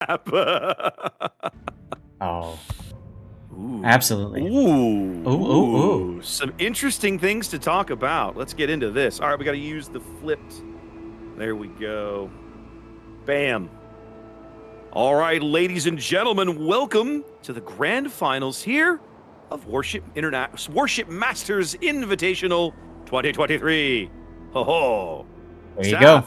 map. Oh, Ooh. absolutely. Ooh. Some interesting things to talk about. Let's get into this. All right, we got to use the flipped. There we go. Bam. All right, ladies and gentlemen, welcome to the grand finals here of Warship Masters Invitational 2023. Ho ho. There you go.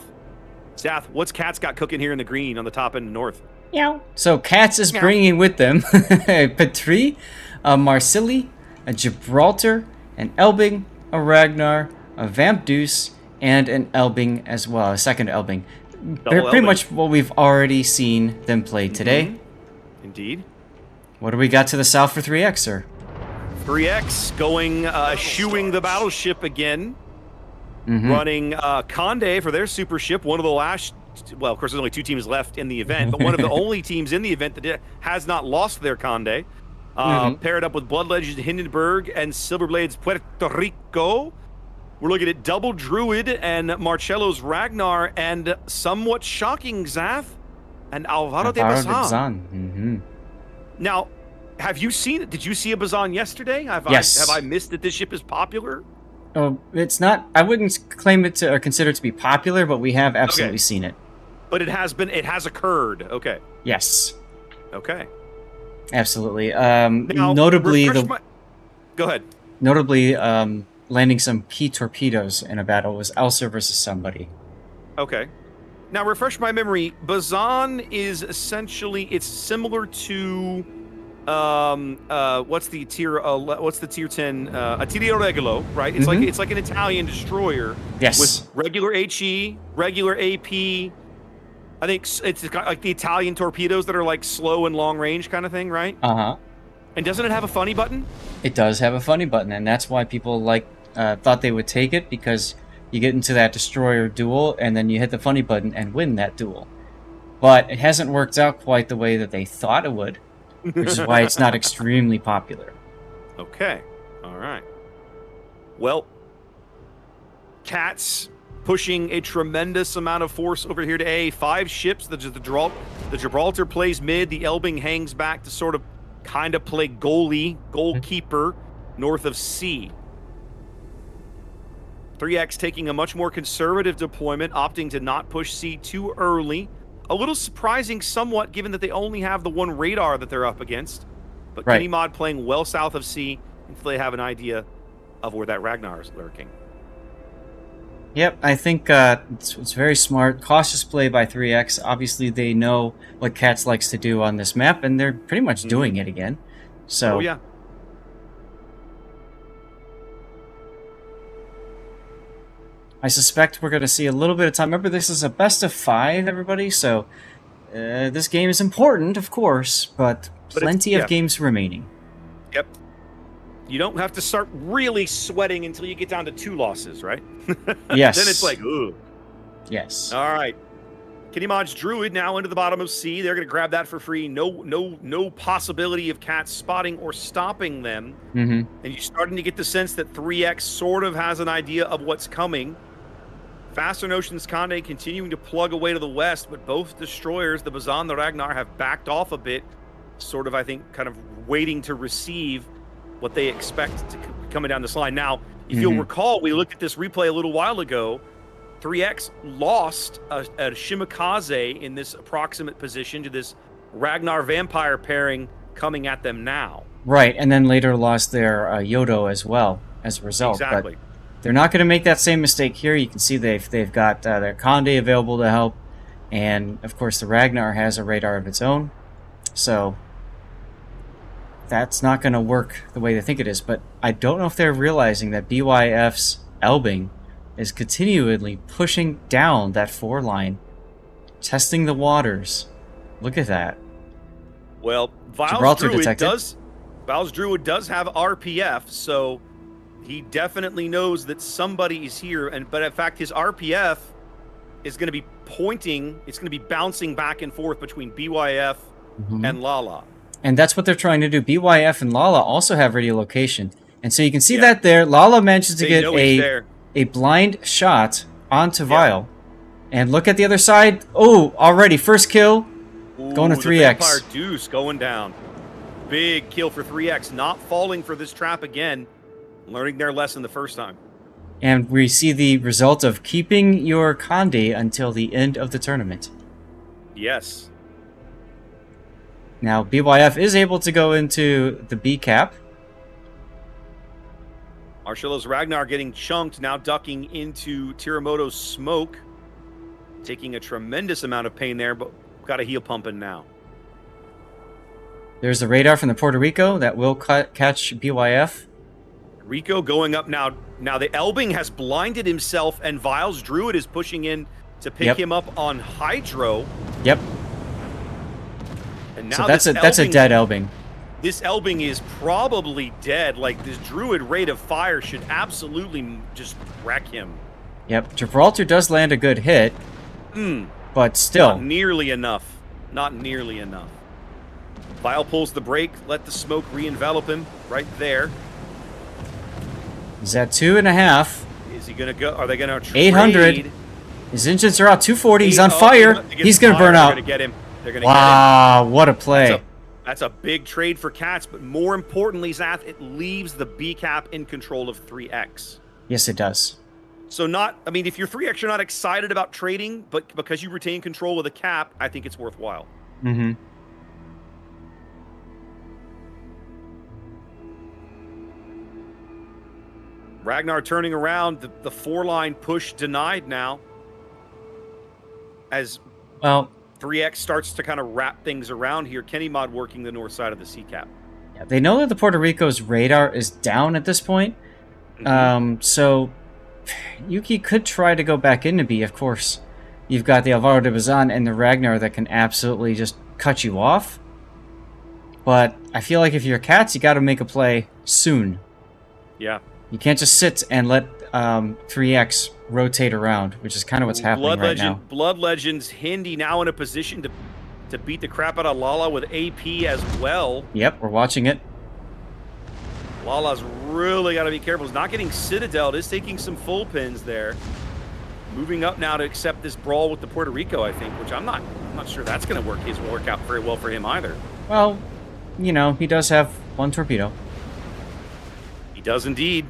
Sath, what's Cat's got cooking here in the green on the top end north? Meow. So Cats is bringing with them a Petrie, a Marsilli, a Gibraltar, an Elbing, a Ragnar, a Vamp Deuce, and an Elbing as well, a second Elbing. They're pretty much what we've already seen them play today. Indeed. What do we got to the south for 3X, sir? 3X going, shooing the battleship again. Running Conde for their super ship, one of the last, well, of course, there's only 2 teams left in the event, but one of the only teams in the event that has not lost their Conde. Paired up with Blood Legends Hindenburg and Silverblades Puerto Rico. We're looking at double Druid and Marcello's Ragnar and somewhat shocking Zath and Alvaro de Bazan. Now, have you seen it? Did you see a Bazan yesterday? Yes. Have I missed that this ship is popular? Oh, it's not. I wouldn't claim it to or consider it to be popular, but we have absolutely seen it. But it has occurred. Okay. Yes. Okay. Absolutely. Now, notably, go ahead. Notably, landing some key torpedoes in a battle was Elsa versus somebody. Okay. Now, refresh my memory. Bazan is essentially, it's similar to what's the tier 10 a Tiro Regolo, right? It's like an Italian destroyer. Yes. With regular HE, regular AP. I think it's got like the Italian torpedoes that are like slow and long range kind of thing, right? And doesn't it have a funny button? It does have a funny button, and that's why people thought they would take it, because you get into that destroyer duel and then you hit the funny button and win that duel. But it hasn't worked out quite the way that they thought it would, which is why it's not extremely popular. Okay. All right. Well, Cats pushing a tremendous amount of force over here to A. 5 ships. The Gibraltar plays mid. The Elbing hangs back to sort of kind of play goalkeeper north of C. 3X taking a much more conservative deployment, opting to not push C too early. A little surprising somewhat, given that they only have the one radar that they're up against. But Kenny Mod playing well south of C until they have an idea of where that Ragnar is lurking. Yep, I think it's very smart. Cautious play by 3X. Obviously, they know what Cats likes to do on this map, and they're pretty much doing it again. So, oh, yeah. I suspect we're going to see a little bit of time. Remember, this is a best of 5, everybody, so this game is important, of course, but plenty of games remaining. Yep. You don't have to start really sweating until you get down to 2 losses, right? Yes. Then it's like, ooh. Yes. All right. Kenny Mod's Druid now into the bottom of C. They're going to grab that for free. No possibility of Cats spotting or stopping them. And you're starting to get the sense that 3X sort of has an idea of what's coming. Faster Ocean's Conde continuing to plug away to the west, but both destroyers, the Bazan and the Ragnar, have backed off a bit, sort of, I think, kind of waiting to receive what they expect to coming down this line. Now, if you'll recall, we looked at this replay a little while ago. 3X lost a Shimakaze in this approximate position to this Ragnar Vampire pairing coming at them now. Right, and then later lost their Yodo as well as a result. Exactly. But they're not going to make that same mistake here. You can see they've got their Conde available to help, and of course the Ragnar has a radar of its own. So that's not going to work the way they think it is. But I don't know if they're realizing that BYF's Elbing is continually pushing down that 4 line, testing the waters. Look at that. Well, Val's Druid does have RPF, so he definitely knows that somebody is here. But in fact, his RPF is going to be pointing. It's going to be bouncing back and forth between BYF and Lala. And that's what they're trying to do. BYF and Lala also have radiolocation, and so you can see that there. Lala manages to get a blind shot onto Vile. And look at the other side. Oh, already first kill. going to The 3x. Vampire Deuce going down. Big kill for 3x, not falling for this trap again. Learning their lesson the first time. And we see the result of keeping your Conde until the end of the tournament. Yes. Now, BYF is able to go into the B cap. Marcellus Ragnar getting chunked, now ducking into Tiramoto's smoke. Taking a tremendous amount of pain there, but got a heel pumping now. There's the radar from the Puerto Rico that will catch BYF. Rico going up now. Now the Elbing has blinded himself, and Viles Druid is pushing in to pick him up on Hydro. Yep. And now so that's a dead Elbing. This Elbing is probably dead. Like, this Druid rate of fire should absolutely just wreck him. Yep. Gibraltar does land a good hit, but still. Not nearly enough. Not nearly enough. Vile pulls the brake, let the smoke re-envelop him right there. He's at 2.5. Is he going to go? Are they going to trade? 800. His engines are out. 240. He's on fire. He's going to burn out. They're going to get him. They're going to wow, what a play. That's a big trade for Cats, but more importantly, Zath, it leaves the B cap in control of 3X. Yes, it does. So if you're 3X, you're not excited about trading, but because you retain control of the cap, I think it's worthwhile. Mm-hmm. Ragnar turning around, the 4-line push denied now. As 3X starts to kind of wrap things around here. Kenny Mod working the north side of the C cap. Yeah, they know that the Puerto Rico's radar is down at this point. So Yuki could try to go back into B, of course. You've got the Alvaro de Bazan and the Ragnar that can absolutely just cut you off. But I feel like if you're Cats, you got to make a play soon. Yeah. You can't just sit and let 3X rotate around, which is kind of what's happening right now. Blood Legends, Hindi now in a position to beat the crap out of Lala with AP as well. Yep, we're watching it. Lala's really got to be careful. He's not getting Citadel. Is taking some full pins there. Moving up now to accept this brawl with the Puerto Rico, I think, which I'm not sure that's going to work out very well for him either. Well, he does have one torpedo. He does indeed.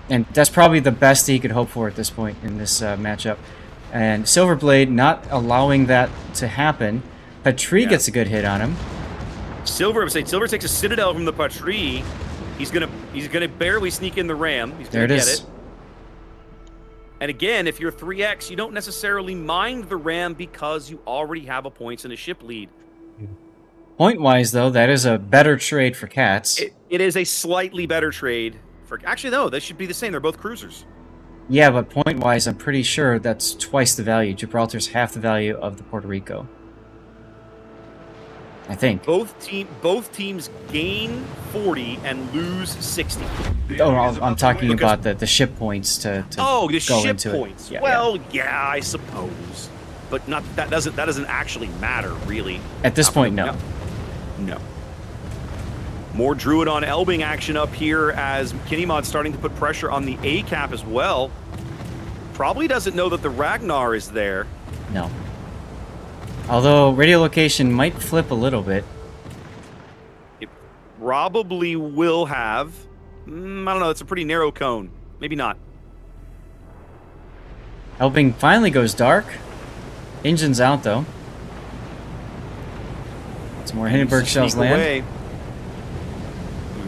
And that's probably the best he could hope for at this point in this matchup. And Silverblade not allowing that to happen. Patry gets a good hit on him. Silver takes a Citadel from the Patry. He's gonna barely sneak in the ram. He's gonna get it. And again, if you're 3X, you don't necessarily mind the ram because you already have a points and a ship lead. Point-wise, though, that is a better trade for Cats. It is a slightly better trade. Actually, no, they should be the same. They're both cruisers. Yeah, but point-wise, I'm pretty sure that's twice the value. Gibraltar's half the value of the Puerto Rico. I think. Both teams gain 40 and lose 60. Oh, I'm talking about the ship points to go the ship into points. Yeah, yeah, I suppose, but not that doesn't actually matter really. At this point, no. No. More Druid on Elbing action up here as Kinnymod's starting to put pressure on the A cap as well. Probably doesn't know that the Ragnar is there. No. Although radio location might flip a little bit. It probably will have. I don't know. It's a pretty narrow cone. Maybe not. Elbing finally goes dark. Engine's out though. Some more Hindenburg shells land.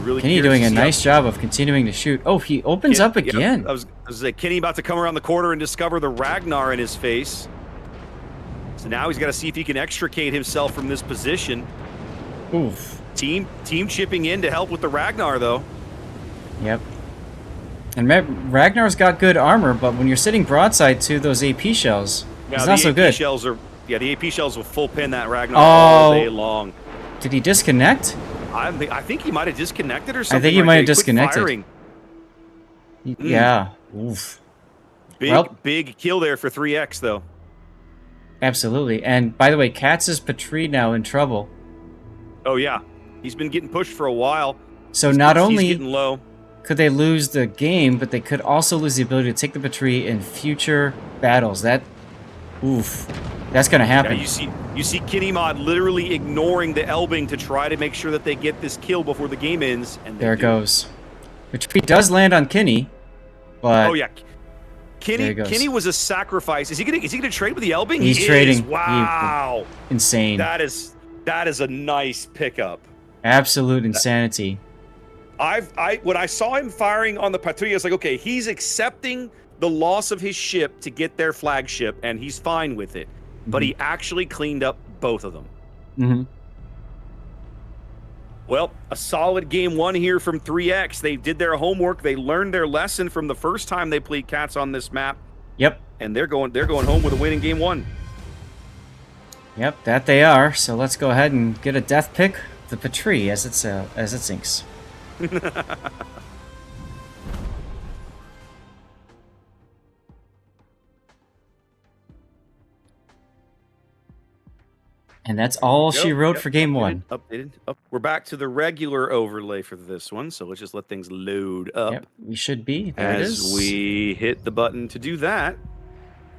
Really Kenny doing a nice job of continuing to shoot. Oh, he opens up again. I was like, Kenny about to come around the corner and discover the Ragnar in his face. So now he's got to see if he can extricate himself from this position. Oof. Team chipping in to help with the Ragnar, though. Yep. And Ragnar's got good armor, but when you're sitting broadside to those AP shells, it's not so good. The AP shells will full pin that Ragnar all day long. Did he disconnect? I think he might have disconnected or something. I think he might have disconnected. Yeah. Oof. Big kill there for 3X, though. Absolutely. And by the way, Cats is Patry now in trouble. Oh, yeah. He's been getting pushed for a while. So not only getting low. Could they lose the game, but they could also lose the ability to take the Patry in future battles. That That's going to happen. Yeah, you see Kenny Mod literally ignoring the Elbing to try to make sure that they get this kill before the game ends. And there it goes. Which does land on Kenny, but... Oh, yeah. Kenny was a sacrifice. Is he gonna trade with the Elbing? He's trading. Wow. Insane. That is a nice pickup. Absolute insanity. When I saw him firing on the Patria, I was like, okay, he's accepting the loss of his ship to get their flagship, and he's fine with it. But he actually cleaned up both of them. Mm-hmm. Well, a solid game one here from 3X. They did their homework. They learned their lesson from the first time they played Cats on this map. Yep. And they're going home with a win in game one. Yep, that they are. So let's go ahead and get a death pick. The Patrie as it sinks. And that's all she wrote for game one. Updated. We're back to the regular overlay for this one, so let's just let things load up. Yep, we should be. There it is. As we hit the button to do that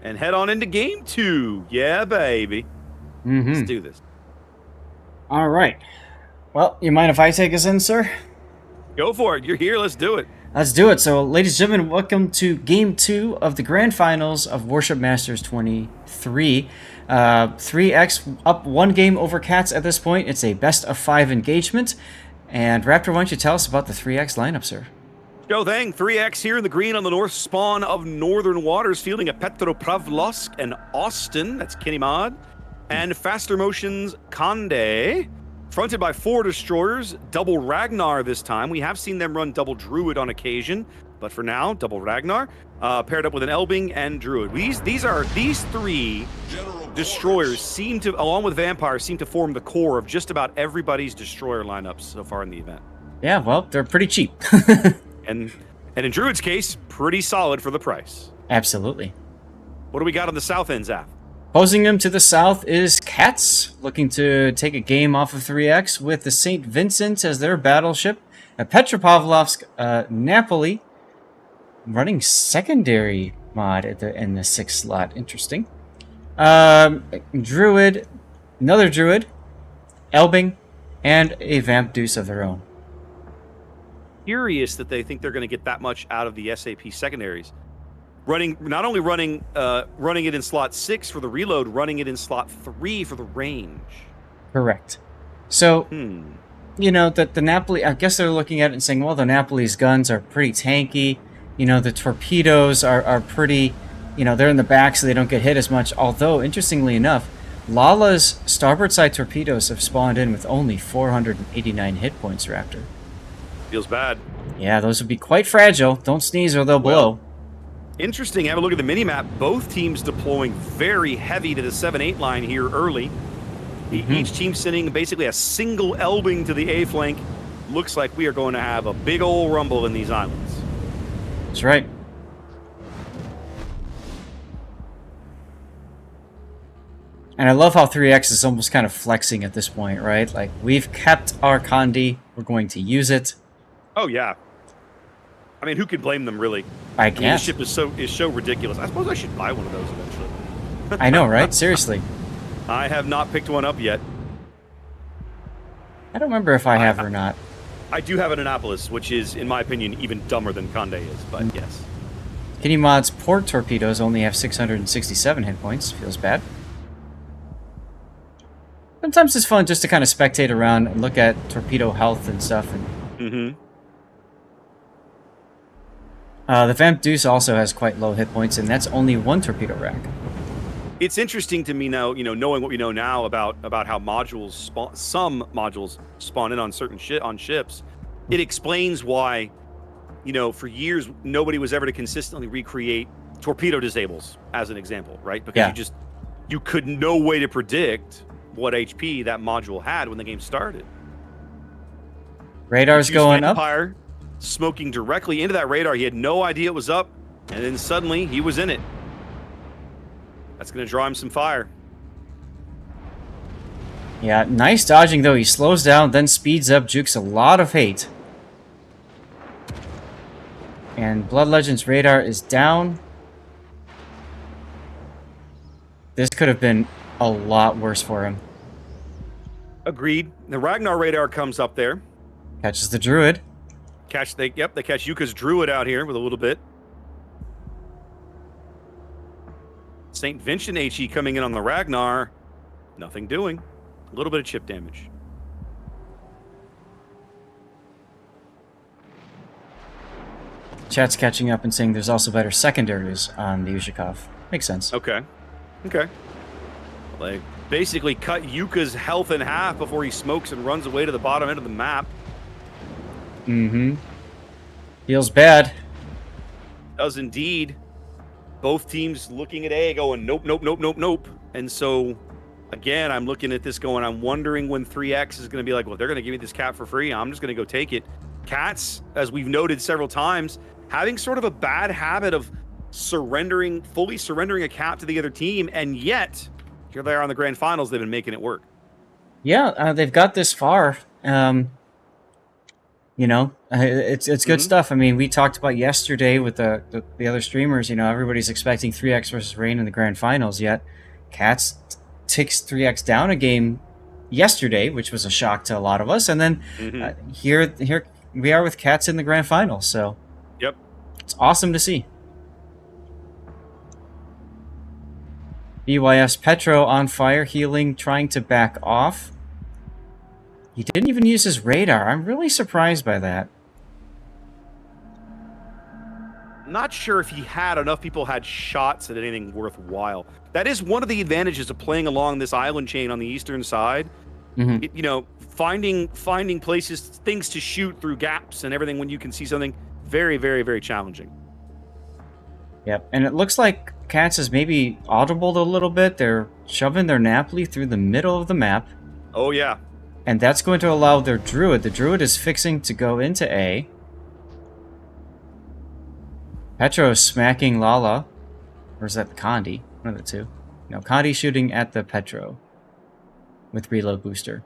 and head on into game two. Yeah, baby. Let's do this. All right. Well, you mind if I take us in, sir? Go for it. You're here. Let's do it. Let's do it. So, ladies and gentlemen, welcome to Game 2 of the Grand Finals of Warship Masters 23. 3X up one game over Cats at this point. It's a best-of-5 engagement. And Raptor, why don't you tell us about the 3X lineup, sir? Sure thing. 3X here in the green on the north spawn of Northern Waters, fielding a Petropavlovsk and Austin. That's Kenny Mod. And Faster Motion's Conde. Fronted by 4 destroyers, double Ragnar this time. We have seen them run double Druid on occasion, but for now, double Ragnar, paired up with an Elbing and Druid. These 3 destroyers seem to, along with Vampire, seem to form the core of just about everybody's destroyer lineups so far in the event. Yeah, well, they're pretty cheap. and in Druid's case, pretty solid for the price. Absolutely. What do we got on the south end, Zaf? Opposing them to the south is Cats, looking to take a game off of 3X with the St. Vincent as their battleship. Petropavlovsk, Napoli, running secondary mod in the 6th slot. Interesting. Druid, another Druid, Elbing, and a Vamp Deuce of their own. Curious that they think they're going to get that much out of the SAP secondaries. Not only running it in slot 6 for the reload, running it in slot 3 for the range. Correct. So, you know, the Napoli, I guess they're looking at it and saying, well, the Napoli's guns are pretty tanky. You know, the torpedoes are pretty, you know, they're in the back so they don't get hit as much. Although, interestingly enough, Lala's starboard side torpedoes have spawned in with only 489 hit points, Raptor. Feels bad. Yeah, those would be quite fragile. Don't sneeze or they'll blow. Interesting. Have a look at the minimap. Both teams deploying very heavy to the 7-8 line here early. Each team sending basically a single Elbing to the A flank. Looks like we are going to have a big old rumble in these islands. That's right. And I love how 3X is almost kind of flexing at this point, right? Like, we've kept our Condi. We're going to use it. Oh, yeah. I mean, who could blame them, really? I can't. This ship is so ridiculous. I suppose I should buy one of those eventually. I know, right? Seriously. I have not picked one up yet. I don't remember if I have or not. I do have an Annapolis, which is, in my opinion, even dumber than Conde is, but yes. Kenny Mod's port torpedoes only have 667 hit points. Feels bad. Sometimes it's fun just to kind of spectate around and look at torpedo health and stuff. And the Vamp Deuce also has quite low hit points, and that's only 1 torpedo rack. It's interesting to me now, you know, knowing what we know now about how modules some modules spawn in on certain ships. It explains why, you know, for years nobody was ever to consistently recreate torpedo disables as an example, right? Because you could no way to predict what HP that module had when the game started. Radar's going up. Vampire smoking directly into that radar. He had no idea it was up, and then suddenly he was in it. That's going to draw him some fire. Yeah, nice dodging, though. He slows down, then speeds up, jukes a lot of hate. And Blood Legends radar is down. This could have been a lot worse for him. Agreed. The Ragnar radar comes up there. Catches the Druid. They catch Yuka's Druid out here with a little bit. St. Vincent HE coming in on the Ragnar. Nothing doing. A little bit of chip damage. Chat's catching up and saying there's also better secondaries on the Ushikov. Makes sense. Okay. They basically cut Yuka's health in half before he smokes and runs away to the bottom end of the map. Feels bad. Does indeed. Both teams looking at A going, nope. And so, again, I'm looking at this going, I'm wondering when 3X is going to be like, well, they're going to give me this cap for free. I'm just going to go take it. Cats, as we've noted several times, having sort of a bad habit of fully surrendering a cap to the other team, and yet, here they are on the grand finals, they've been making it work. Yeah, they've got this far. It's good stuff. I mean, we talked about yesterday with the other streamers, everybody's expecting 3X versus Rain in the grand finals, yet Cats ticks 3X down a game yesterday, which was a shock to a lot of us, and then here we are with Cats in the grand finals, so yep, it's awesome to see. BYS Petro on fire, healing, trying to back off. He didn't even use his radar. I'm really surprised by that. Not sure if he had enough people had shots at anything worthwhile. That is one of the advantages of playing along this island chain on the eastern side. Finding places, things to shoot through gaps and everything when you can see something, very, very, very challenging. Yep, and it looks like Cats is maybe audibled a little bit. They're shoving their Napoli through the middle of the map. Oh, yeah. And that's going to allow their Druid. The Druid is fixing to go into A. Petro is smacking Lala. Or is that the Condi? One of the two. No, Condi shooting at the Petro with reload booster.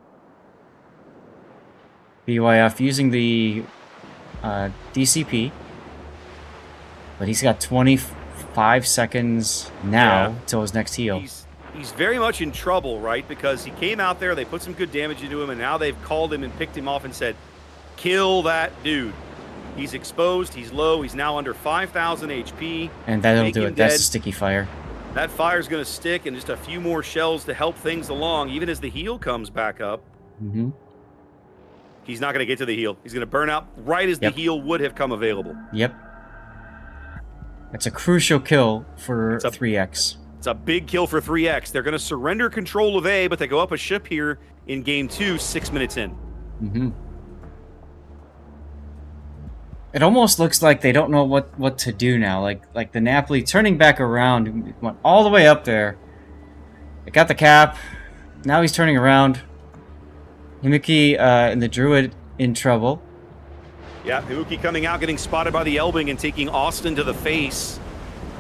BYF using the DCP. But he's got 25 seconds now till his next heal. He's very much in trouble, right? Because he came out there, they put some good damage into him, and now they've called him and picked him off and said, kill that dude. He's exposed, he's low, he's now under 5,000 HP. And that'll do it. That's a sticky fire. That fire's going to stick, and just a few more shells to help things along, even as the heal comes back up. He's not going to get to the heal. He's going to burn out right as the heal would have come available. Yep. That's a crucial kill for 3X. It's a big kill for 3X. They're going to surrender control of A, but they go up a ship here in game 2, 6 minutes in. It almost looks like they don't know what to do now. Like the Napoli turning back around, went all the way up there. It got the cap. Now he's turning around. Himiki and the Druid in trouble. Yeah, Himiki coming out, getting spotted by the Elbing and taking Austin to the face,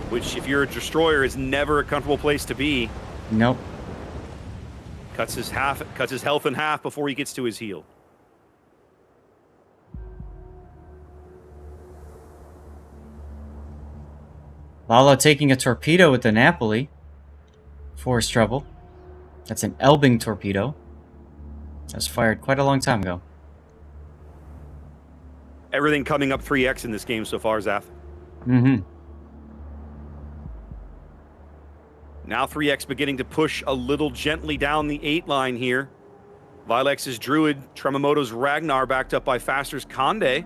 which, if you're a destroyer, is never a comfortable place to be. Nope. Cuts his health in half before he gets to his heal. Lala taking a torpedo with the Napoli. Force trouble. That's an Elbing torpedo. That was fired quite a long time ago. Everything coming up 3X in this game so far, Zath. Now 3X beginning to push a little gently down the 8 line here. Vilex's Druid, Tremamoto's Ragnar backed up by Faster's Conde. I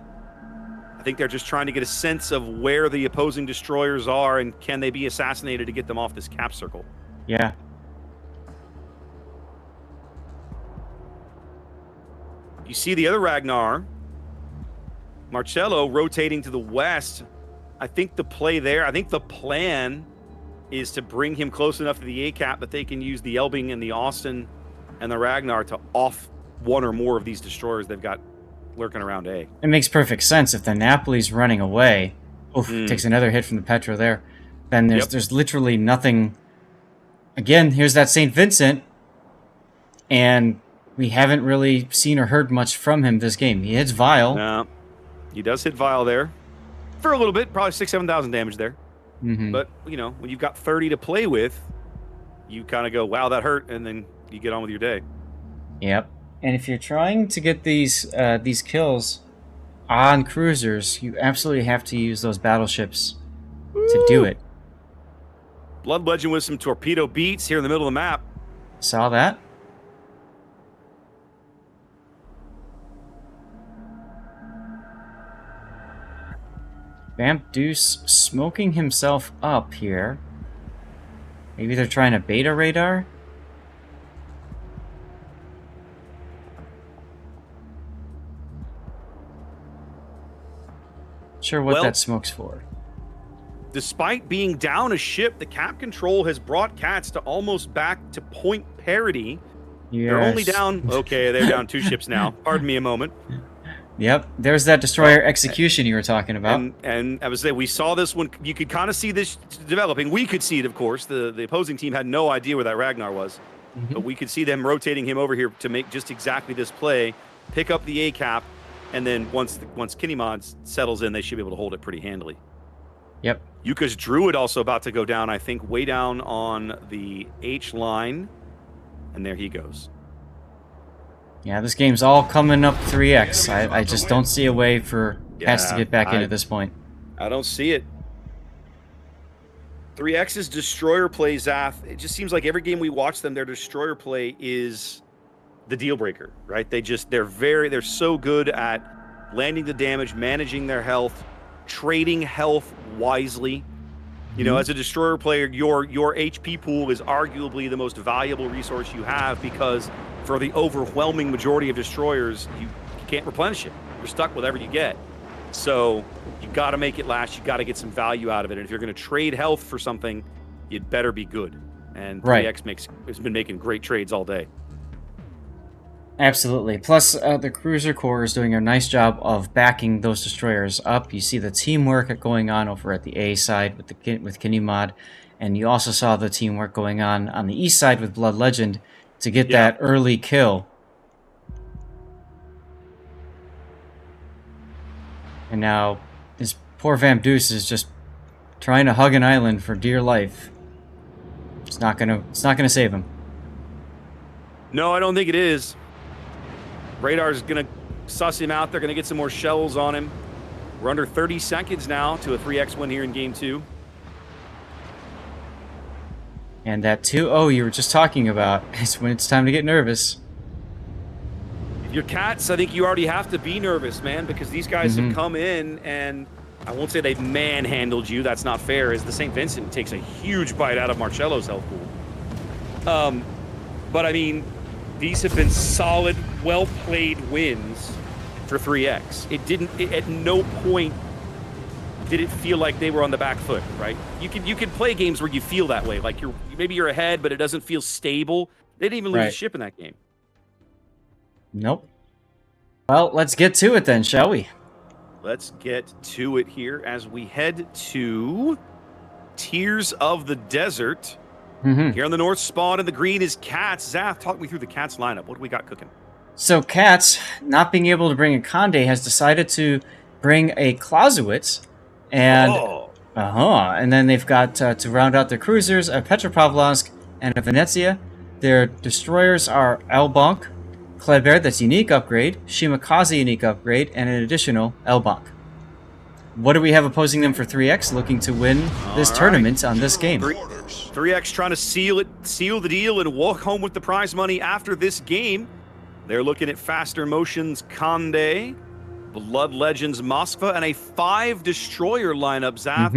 think they're just trying to get a sense of where the opposing destroyers are and can they be assassinated to get them off this cap circle. Yeah. You see the other Ragnar, Marcello, rotating to the west. I think the play there, I think the plan is to bring him close enough to the A cap that they can use the Elbing and the Austin and the Ragnar to off one or more of these destroyers they've got lurking around A. It makes perfect sense. If the Napoli's running away, takes another hit from the Petro there, then there's literally nothing. Again, here's that St. Vincent, and we haven't really seen or heard much from him this game. He hits Vile. No, he does hit Vile there for a little bit, probably 6,000-7,000 damage there. But, when you've got 30 to play with, you kind of go, wow, that hurt, and then you get on with your day. Yep. And if you're trying to get these kills on cruisers, you absolutely have to use those battleships to do it. Blood Legend with some torpedo beats here in the middle of the map. Saw that. Vamp Deuce smoking himself up here. Maybe they're trying to beta radar? Sure what that smoke's for. Despite being down a ship, the cap control has brought Cats to almost back to point parity. Yes. They're only down... Okay, they're down 2 ships now. Pardon me a moment. Yep, there's that destroyer execution you were talking about. And I was saying, we saw this one. You could kind of see this developing. We could see it, of course. The opposing team had no idea where that Ragnar was. Mm-hmm. But we could see them rotating him over here to make just exactly this play, pick up the A-cap, and then once Kinemod settles in, they should be able to hold it pretty handily. Yep. Yuka's Druid also about to go down, I think, way down on the H line. And there he goes. Yeah, this game's all coming up 3x. I just don't see a way for Cats to get back in at this point. I don't see it. 3X's destroyer play, Zath, it just seems like every game we watch them, their destroyer play is the deal breaker, right? They're so good at landing the damage, managing their health, trading health wisely. You know, as a destroyer player, your HP pool is arguably the most valuable resource you have, because for the overwhelming majority of destroyers, you can't replenish it. You're stuck with whatever you get. So you got to make it last. You got to get some value out of it. And if you're going to trade health for something, you'd better be good. And 3X has been making great trades all day. Absolutely. Plus, the Cruiser Corps is doing a nice job of backing those destroyers up. You see the teamwork going on over at the A side with Kinemod, and you also saw the teamwork going on the E side with Blood Legend to get that early kill. And now this poor Vamp Deuce is just trying to hug an island for dear life. It's not gonna save him. No, I don't think it is. Radar's going to suss him out. They're going to get some more shells on him. We're under 30 seconds now to a 3x win here in Game 2. And that 2-0 you were just talking about is when it's time to get nervous. If you're Cats, I think you already have to be nervous, man, because these guys have come in, and I won't say they've manhandled you. That's not fair, as the St. Vincent takes a huge bite out of Marcello's health pool. But, I mean, these have been solid, well-played wins for 3X. At no point did it feel like they were on the back foot, right? You can play games where you feel that way, like maybe you're ahead, but it doesn't feel stable. They didn't even lose a ship in that game. Nope. Well, let's get to it then, shall we? Let's get to it here as we head to Tears of the Desert. Here on the north spawn in the green is Cats. Zath, talk me through the Cats lineup. What do we got cooking? So Cats, not being able to bring a Conde, has decided to bring a Clausewitz, and and then they've got to round out their cruisers a Petropavlovsk and a Venezia. Their destroyers are Elbank, Kleber, that's unique upgrade, Shimakaze unique upgrade, and an additional Elbank. What do we have opposing them for 3X, looking to win this tournament on this game? 3X trying to seal the deal and walk home with the prize money after this game. They're looking at Faster Motions Conde, Blood Legends Moskva, and a 5 destroyer lineup, Zap.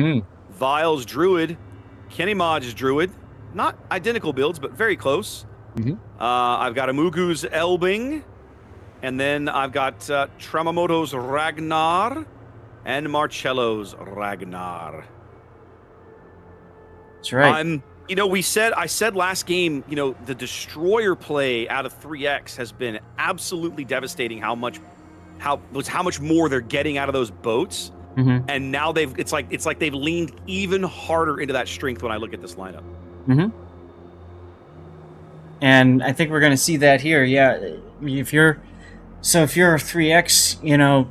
Viles Druid, Kinemod's Druid. Not identical builds, but very close. I've got Amugu's Elbing, and then I've got Tramamoto's Ragnar, and Marcello's Ragnar. That's right. You know, I said last game, you know, the destroyer play out of 3X has been absolutely devastating. How much more they're getting out of those boats, and now it's like they've leaned even harder into that strength when I look at this lineup. And I think we're going to see that here. Yeah, if you're a 3X, you know,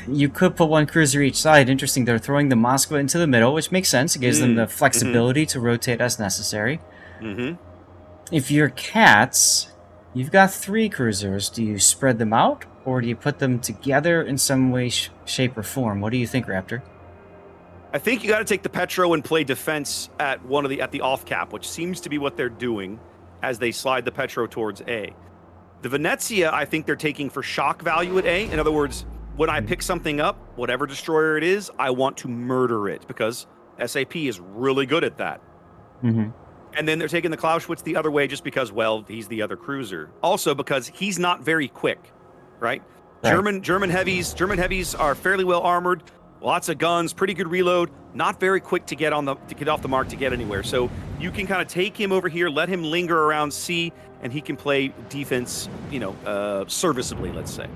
you could put one cruiser each side. Interesting, they're throwing the Moskva into the middle, which makes sense. It gives them the flexibility to rotate as necessary. if you're Cats, you've got 3 cruisers. Do you spread them out, or do you put them together in some way, shape, or form? What do you think, Raptor? I think you got to take the Petro and play defense at the off cap, which seems to be what they're doing as they slide the Petro towards A. The Venezia, I think they're taking for shock value at A. In other words, when I pick something up, whatever destroyer it is, I want to murder it because SAP is really good at that. Mm-hmm. And then they're taking the Clausewitz the other way just because, well, he's the other cruiser. Also because he's not very quick, right? German heavies are fairly well armored, lots of guns, pretty good reload, not very quick to get off the mark to get anywhere. So you can kind of take him over here, let him linger around C, and he can play defense, serviceably, let's say.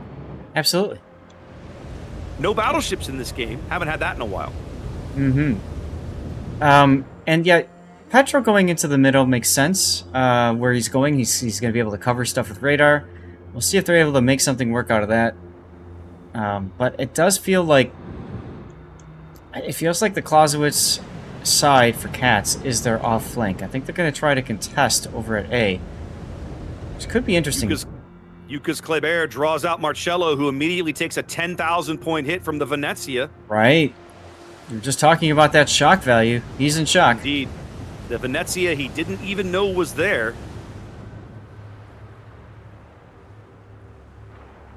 Absolutely. No battleships in this game. Haven't had that in a while. Mm-hmm. And yet, Petro going into the middle makes sense. Where he's going, he's going to be able to cover stuff with radar. We'll see if they're able to make something work out of that. But it does feel like... It feels like the Clausewitz side for Cats is their off flank. I think they're going to try to contest over at A, which could be interesting. Yukas Kleber draws out Marcello, who immediately takes a 10,000 point hit from the Venezia. Right. You're just talking about that shock value. He's in shock. Indeed. The Venezia he didn't even know was there.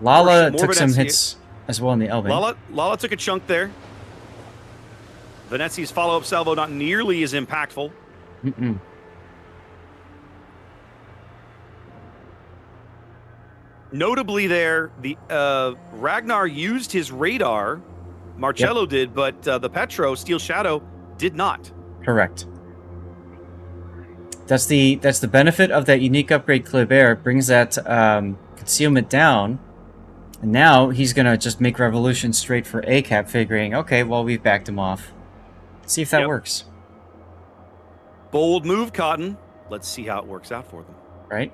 Lala took some hits as well in the Elbing. Lala took a chunk there. Venezia's follow-up salvo not nearly as impactful. Mm-mm. Notably there, the Ragnar used his radar. Marcello did, but the Petro, Steel Shadow, did not. Correct. That's the benefit of that unique upgrade Kleber. It brings that concealment down. And now he's going to just make Revolution straight for A-cap, figuring, okay, well, we've backed him off. Let's see if that works. Bold move, Cotton. Let's see how it works out for them. Right?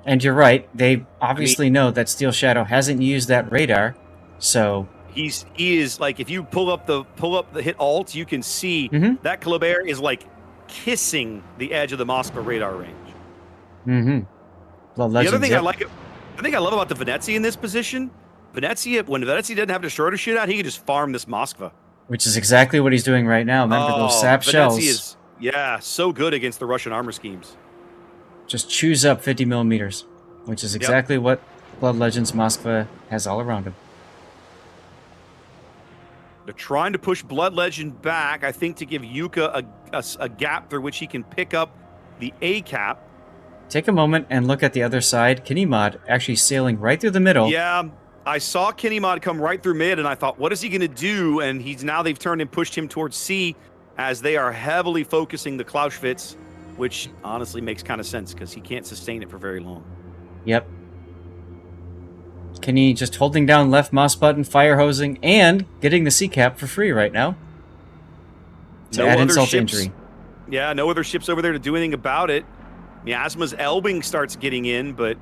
And you're right. They obviously know that Steel Shadow hasn't used that radar, so... He is, like, if you pull up the hit alt, you can see that Kleber is, like, kissing the edge of the Moskva radar range. Mm-hmm. The other thing I love about the Venezia in this position, when Venezia doesn't have destroyer to shoot at, he can just farm this Moskva. Which is exactly what he's doing right now. Remember those sap shells? Is, so good against the Russian armor schemes. Just chews up 50 millimeters, which is exactly what Blood Legends Moskva has all around him. They're trying to push Blood Legend back, I think, to give Yuka a gap through which he can pick up the A-cap. Take a moment and look at the other side. Kinimod actually sailing right through the middle. Yeah, I saw Kinimod come right through mid, and I thought, what is he going to do? And they've turned and pushed him towards C as they are heavily focusing the Clausewitz, which honestly makes kind of sense because he can't sustain it for very long. Yep. Kenny just holding down left mouse button, fire hosing, and getting the C-cap for free right now. To add insult to injury. Yeah, no other ships over there to do anything about it. Miasma's Elbing starts getting in, but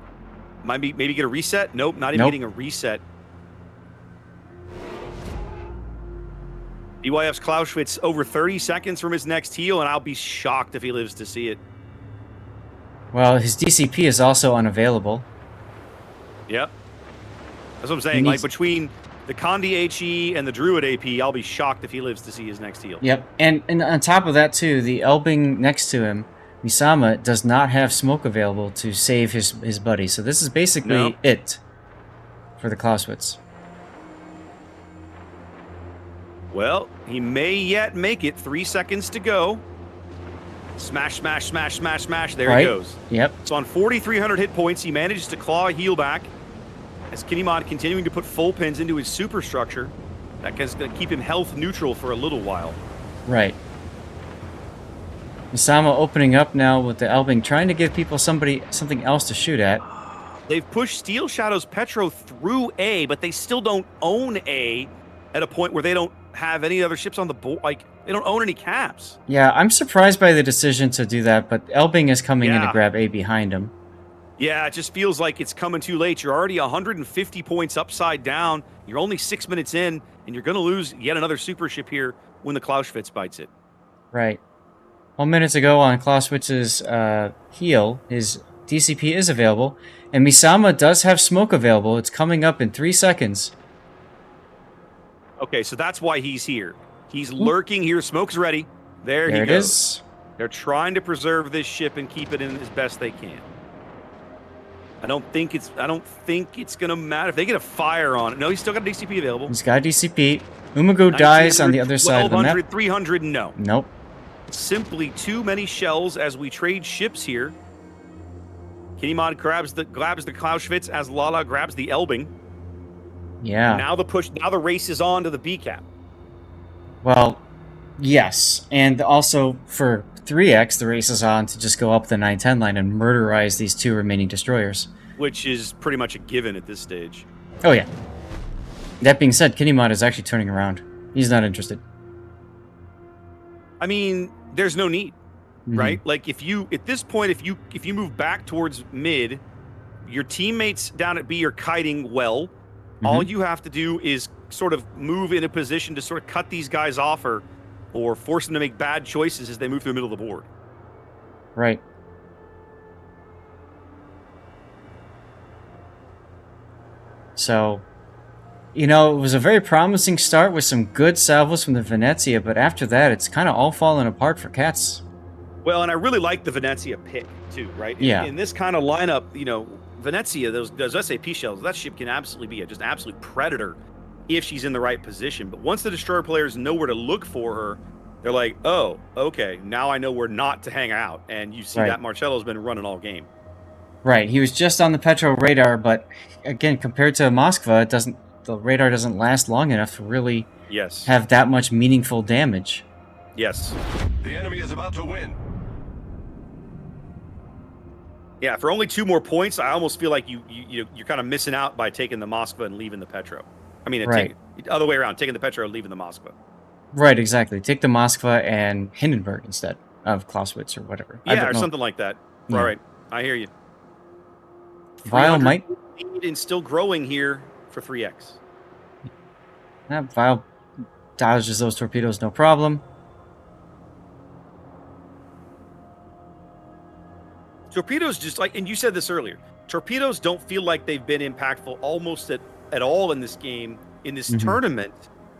maybe get a reset? Nope, not even getting a reset. BYF's Clausewitz over 30 seconds from his next heal, and I'll be shocked if he lives to see it. Well, his DCP is also unavailable. Yep. That's what I'm saying. Like, between the Condi HE and the Druid AP, I'll be shocked if he lives to see his next heal. Yep, and on top of that, too, the Elbing next to him, Misama, does not have smoke available to save his buddy. So this is basically it for the Clausewitz. Well, he may yet make it. 3 seconds to go. Smash, smash, smash, smash, smash. There he goes. Yep. So on 4,300 hit points, he manages to claw a heal back. As Kinimod continuing to put full pins into his superstructure, that is going to keep him health neutral for a little while. Right. Misama opening up now with the Elbing, trying to give people something else to shoot at. They've pushed Steel Shadow's Petro through A, but they still don't own A at a point where they don't have any other ships on the board. Like, they don't own any caps. Yeah, I'm surprised by the decision to do that, but Elbing is coming in to grab A behind him. Yeah, it just feels like it's coming too late. You're already 150 points upside down. You're only 6 minutes in, and you're going to lose yet another super ship here when the Clausewitz bites it. Right. 1 minute to go on Clausewitz's heel. His DCP is available. And Misama does have smoke available. It's coming up in 3 seconds. Okay, so that's why he's here. He's lurking here. Smoke's ready. There he goes. It is. They're trying to preserve this ship and keep it in as best they can. I don't think it's gonna matter if they get a fire on it. No, he's still got a DCP available. He's got a DCP. Umago dies on the other side of the map. 300, no. Nope. Simply too many shells as we trade ships here. Kinemod grabs the Clausewitz as Lala grabs the Elbing. Yeah. Now the race is on to the B cap. Well, yes, and also for 3X, the race is on to just go up the 910 line and murderize these 2 remaining destroyers. Which is pretty much a given at this stage. Oh, yeah. That being said, Kinemod is actually turning around. He's not interested. I mean, there's no need, right? Like, at this point, if you move back towards mid, your teammates down at B are kiting well. All you have to do is sort of move in a position to sort of cut these guys off or force them to make bad choices as they move through the middle of the board. Right. So, you know, it was a very promising start with some good salvos from the Venezia, but after that, it's kind of all fallen apart for Cats. Well, and I really like the Venezia pick, too, right? Yeah. In this kind of lineup, you know, Venezia, those SAP shells, that ship can absolutely be just an absolute predator if she's in the right position. But once the destroyer players know where to look for her, they're like, oh, okay, now I know where not to hang out. And you see that Marcello's been running all game. Right, he was just on the Petro radar, but again, compared to Moskva, the radar doesn't last long enough to really have that much meaningful damage. Yes. The enemy is about to win. Yeah, for only 2 more points, I almost feel like you're kind of missing out by taking the Moskva and leaving the Petro. I mean, the other way around, taking the Petro and leaving the Moskva. Right, exactly. Take the Moskva and Hindenburg instead of Clausewitz or whatever. Yeah, or something like that. Yeah. All right, I hear you. Vile might... And still growing here for 3X. Yeah, Vile dodges those torpedoes, no problem. Torpedoes just like, and you said this earlier, torpedoes don't feel like they've been impactful almost at all in this game, in this tournament.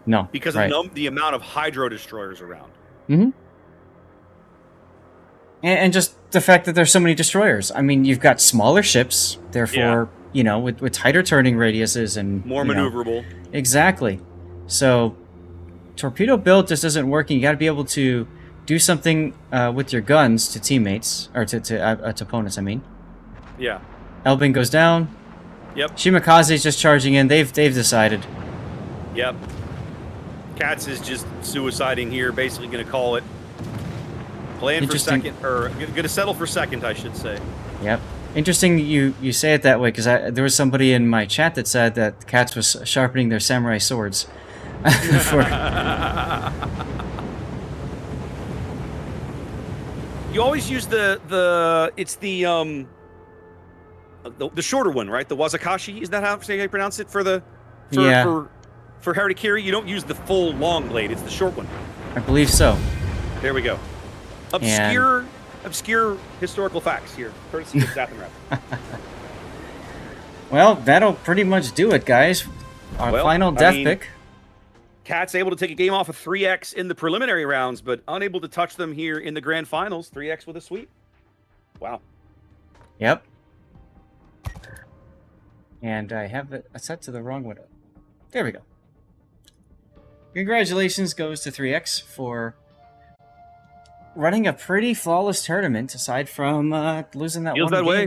No, because of the amount of hydro destroyers around. And just the fact that there's so many destroyers. I mean, you've got smaller ships, therefore, you know, with tighter turning radiuses and more maneuverable. Exactly. So, torpedo build just isn't working. You got to be able to do something with your guns to teammates, or to opponents, I mean. Yeah. Elbing goes down. Yep. Shimakaze's just charging in. They've decided. Yep. Katz is just suiciding here, basically going to call it. Playing for second, or going to settle for second, I should say. Yep. Interesting you say it that way, because there was somebody in my chat that said that Katz was sharpening their samurai swords. You always use the shorter one, right? The Wazakashi, is that how you pronounce it for Harikiri? You don't use the full long blade, it's the short one. I believe so. There we go. Obscure historical facts here, courtesy of Zappenrap. Well, that'll pretty much do it, guys. Our final death pick. Cat's able to take a game off of 3X in the preliminary rounds, but unable to touch them here in the grand finals. 3X with a sweep. Wow. Yep. And I have it set to the wrong window. There we go. Congratulations goes to 3X for running a pretty flawless tournament, aside from losing that Feels one that way.